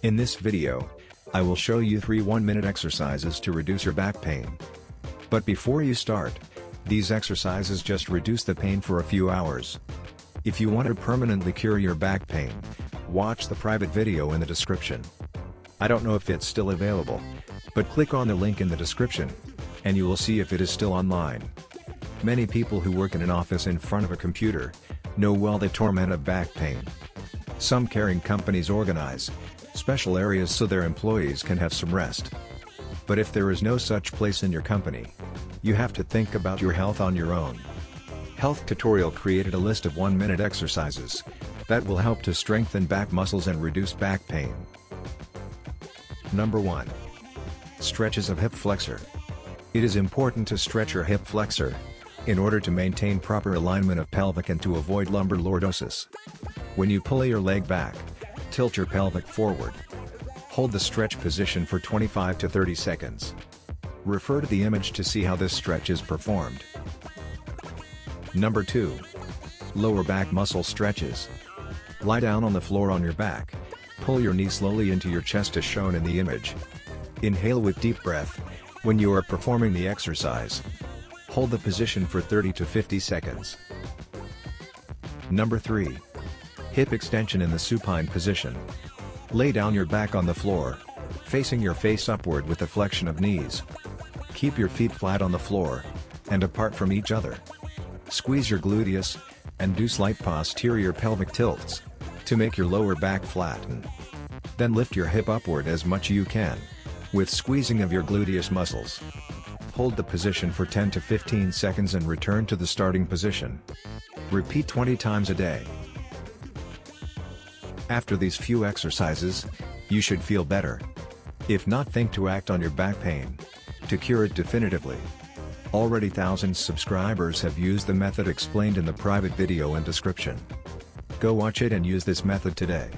In this video, I will show you 3 1-minute exercises to reduce your back pain. But before you start, these exercises just reduce the pain for a few hours. If you want to permanently cure your back pain, watch the private video in the description. I don't know if it's still available, but click on the link in the description, and you will see if it is still online. Many people who work in an office in front of a computer know well the torment of back pain. Some caring companies organize special areas so their employees can have some rest. But if there is no such place in your company, you have to think about your health on your own. Health Tutorial created a list of 1-minute exercises that will help to strengthen back muscles and reduce back pain. Number 1. Stretches of hip flexor. It is important to stretch your hip flexor in order to maintain proper alignment of pelvic and to avoid lumbar lordosis. When you pull your leg back, tilt your pelvic forward. Hold the stretch position for 25 to 30 seconds. Refer to the image to see how this stretch is performed. Number 2. Lower back muscle stretches. Lie down on the floor on your back. Pull your knee slowly into your chest as shown in the image. Inhale with deep breath when you are performing the exercise. Hold the position for 30 to 50 seconds. Number 3. Hip extension in the supine position. Lay down your back on the floor, facing your face upward with a flexion of knees. Keep your feet flat on the floor and apart from each other. Squeeze your gluteus and do slight posterior pelvic tilts to make your lower back flatten. Then lift your hip upward as much you can with squeezing of your gluteus muscles. Hold the position for 10 to 15 seconds and return to the starting position. Repeat 20 times a day. After these few exercises, you should feel better. If not, think to act on your back pain to cure it definitively. Already thousands of subscribers have used the method explained in the private video and description. Go watch it and use this method today.